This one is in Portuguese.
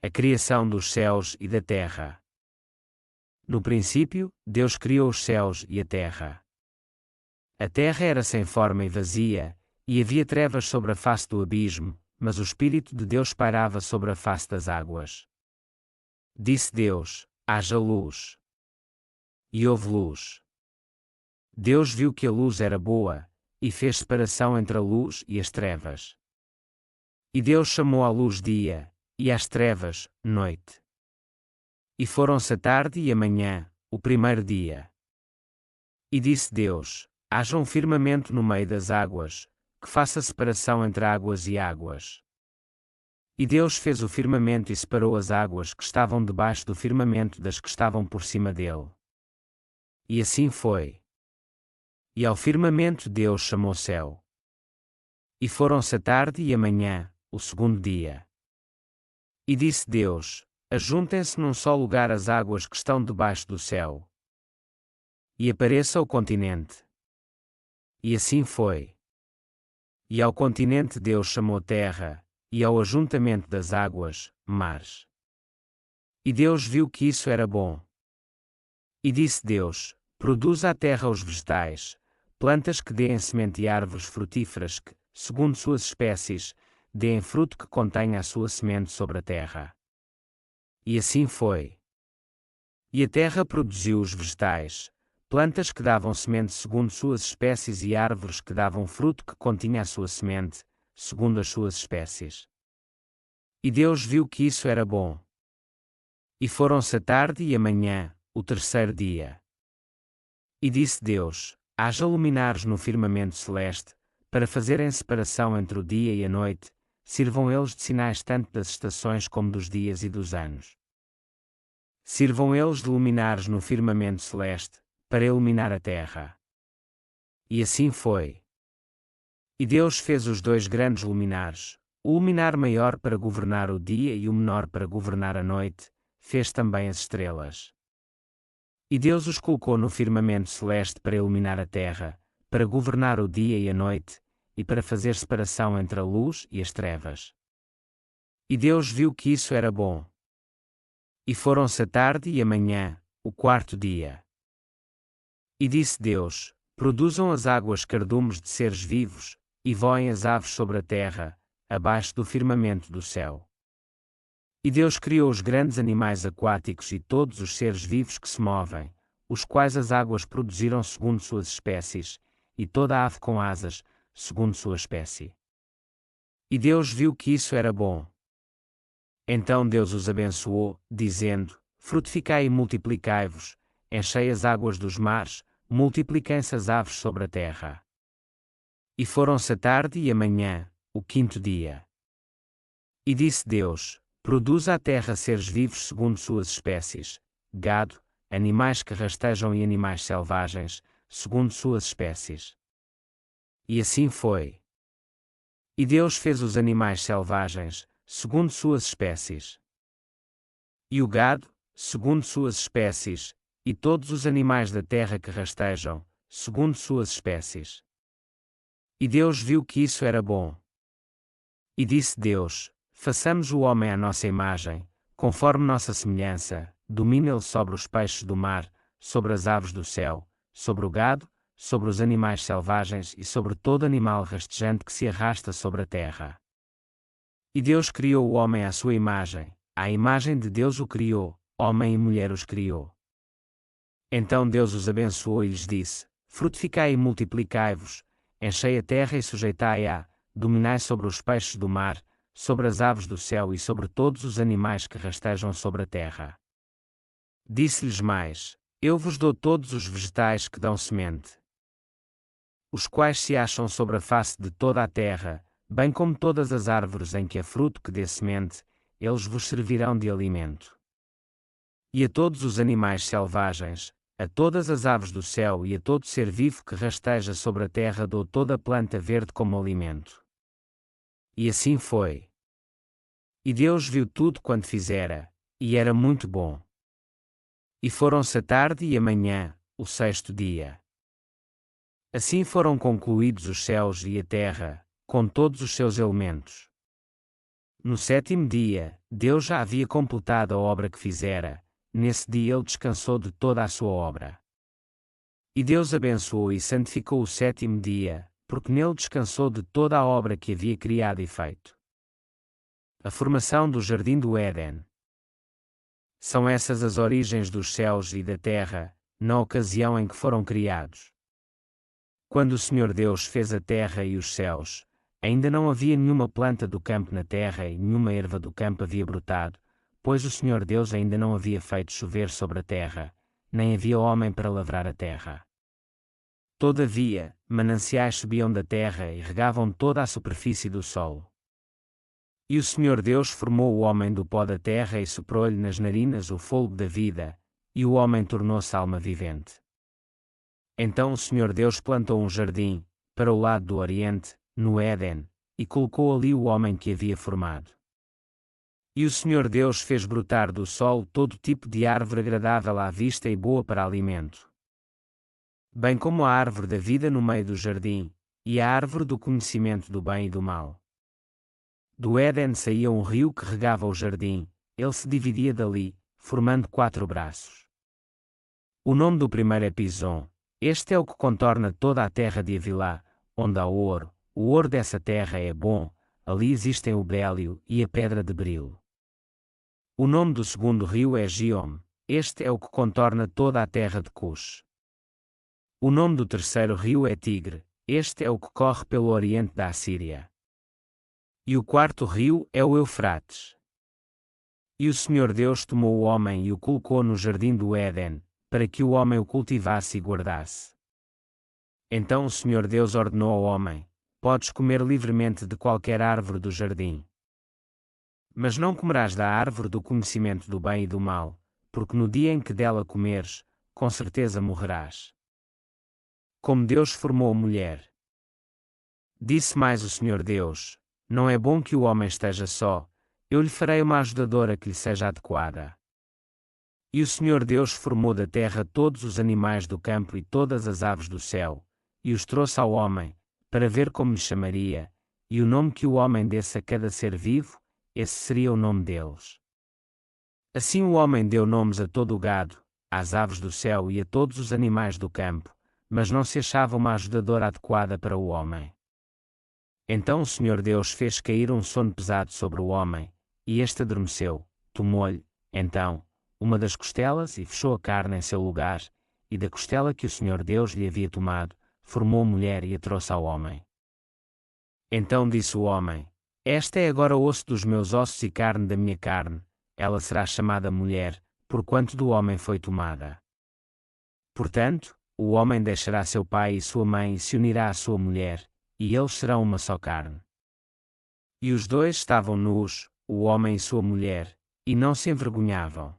A criação dos céus e da terra. No princípio, Deus criou os céus e a terra. A terra era sem forma e vazia, e havia trevas sobre a face do abismo, mas o Espírito de Deus pairava sobre a face das águas. Disse Deus: haja luz. E houve luz. Deus viu que a luz era boa, e fez separação entre a luz e as trevas. E Deus chamou à luz dia, e às trevas, noite. E foram-se a tarde e a manhã, o primeiro dia. E disse Deus: haja um firmamento no meio das águas, que faça separação entre águas e águas. E Deus fez o firmamento e separou as águas que estavam debaixo do firmamento das que estavam por cima dele. E assim foi. E ao firmamento Deus chamou céu. E foram-se a tarde e a manhã, o segundo dia. E disse Deus: ajuntem-se num só lugar as águas que estão debaixo do céu. E apareça o continente. E assim foi. E ao continente Deus chamou terra, e ao ajuntamento das águas, mares. E Deus viu que isso era bom. E disse Deus: produza a terra os vegetais, plantas que deem semente e árvores frutíferas que, segundo suas espécies, deem fruto que contenha a sua semente sobre a terra. E assim foi. E a terra produziu os vegetais, plantas que davam semente segundo suas espécies e árvores que davam fruto que continha a sua semente, segundo as suas espécies. E Deus viu que isso era bom. E foram-se a tarde e a manhã, o terceiro dia. E disse Deus: haja luminares no firmamento celeste, para fazerem separação entre o dia e a noite, sirvam eles de sinais tanto das estações como dos dias e dos anos. Sirvam eles de luminares no firmamento celeste, para iluminar a terra. E assim foi. E Deus fez os dois grandes luminares, o luminar maior para governar o dia e o menor para governar a noite, fez também as estrelas. E Deus os colocou no firmamento celeste para iluminar a terra, para governar o dia e a noite, e para fazer separação entre a luz e as trevas. E Deus viu que isso era bom. E foram-se a tarde e a manhã, o quarto dia. E disse Deus: produzam as águas cardumes de seres vivos, e voem as aves sobre a terra, abaixo do firmamento do céu. E Deus criou os grandes animais aquáticos e todos os seres vivos que se movem, os quais as águas produziram segundo suas espécies, e toda a ave com asas, segundo sua espécie. E Deus viu que isso era bom. Então Deus os abençoou, dizendo: frutificai e multiplicai-vos, enchei as águas dos mares, multipliquem-se as aves sobre a terra. E foram-se a tarde e a manhã, o quinto dia. E disse Deus: produza a terra seres vivos segundo suas espécies, gado, animais que rastejam e animais selvagens, segundo suas espécies. E assim foi. E Deus fez os animais selvagens, segundo suas espécies. E o gado, segundo suas espécies, e todos os animais da terra que rastejam, segundo suas espécies. E Deus viu que isso era bom. E disse Deus: façamos o homem à nossa imagem, conforme nossa semelhança, domine ele sobre os peixes do mar, sobre as aves do céu, sobre o gado, sobre os animais selvagens e sobre todo animal rastejante que se arrasta sobre a terra. E Deus criou o homem à sua imagem, à imagem de Deus o criou, homem e mulher os criou. Então Deus os abençoou e lhes disse: frutificai e multiplicai-vos, enchei a terra e sujeitai-a, dominai sobre os peixes do mar, sobre as aves do céu e sobre todos os animais que rastejam sobre a terra. Disse-lhes mais: eu vos dou todos os vegetais que dão semente, os quais se acham sobre a face de toda a terra, bem como todas as árvores em que há fruto que dê semente, eles vos servirão de alimento. E a todos os animais selvagens, a todas as aves do céu e a todo ser vivo que rasteja sobre a terra dou toda a planta verde como alimento. E assim foi. E Deus viu tudo quanto fizera, e era muito bom. E foram-se a tarde e a manhã, o sexto dia. Assim foram concluídos os céus e a terra, com todos os seus elementos. No sétimo dia, Deus já havia completado a obra que fizera. Nesse dia ele descansou de toda a sua obra. E Deus abençoou e santificou o sétimo dia, porque nele descansou de toda a obra que havia criado e feito. A formação do Jardim do Éden. São essas as origens dos céus e da terra, na ocasião em que foram criados. Quando o Senhor Deus fez a terra e os céus, ainda não havia nenhuma planta do campo na terra e nenhuma erva do campo havia brotado, pois o Senhor Deus ainda não havia feito chover sobre a terra, nem havia homem para lavrar a terra. Todavia, mananciais subiam da terra e regavam toda a superfície do solo. E o Senhor Deus formou o homem do pó da terra e soprou-lhe nas narinas o fôlego da vida, e o homem tornou-se alma vivente. Então o Senhor Deus plantou um jardim, para o lado do oriente, no Éden, e colocou ali o homem que havia formado. E o Senhor Deus fez brotar do solo todo tipo de árvore agradável à vista e boa para alimento, bem como a árvore da vida no meio do jardim, e a árvore do conhecimento do bem e do mal. Do Éden saía um rio que regava o jardim, ele se dividia dali, formando 4 braços. O nome do primeiro é Pison, este é o que contorna toda a terra de Havilá, onde há ouro, o ouro dessa terra é bom, ali existem o bélio e a pedra de berilo. O nome do segundo rio é Giom, este é o que contorna toda a terra de Cush. O nome do terceiro rio é Tigre, este é o que corre pelo oriente da Assíria. E o quarto rio é o Eufrates. E o Senhor Deus tomou o homem e o colocou no jardim do Éden, para que o homem o cultivasse e guardasse. Então o Senhor Deus ordenou ao homem: podes comer livremente de qualquer árvore do jardim. Mas não comerás da árvore do conhecimento do bem e do mal, porque no dia em que dela comeres, com certeza morrerás. Como Deus formou a mulher. Disse mais o Senhor Deus: não é bom que o homem esteja só, eu lhe farei uma ajudadora que lhe seja adequada. E o Senhor Deus formou da terra todos os animais do campo e todas as aves do céu, e os trouxe ao homem, para ver como lhe chamaria, e o nome que o homem desse a cada ser vivo, esse seria o nome deles. Assim o homem deu nomes a todo o gado, às aves do céu e a todos os animais do campo, mas não se achava uma ajudadora adequada para o homem. Então o Senhor Deus fez cair um sono pesado sobre o homem, e este adormeceu, tomou-lhe, então, uma das costelas e fechou a carne em seu lugar, e da costela que o Senhor Deus lhe havia tomado, formou a mulher e a trouxe ao homem. Então disse o homem: esta é agora osso dos meus ossos e carne da minha carne, ela será chamada mulher, porquanto do homem foi tomada. Portanto, o homem deixará seu pai e sua mãe e se unirá à sua mulher, e eles serão uma só carne. E os dois estavam nus, o homem e sua mulher, e não se envergonhavam.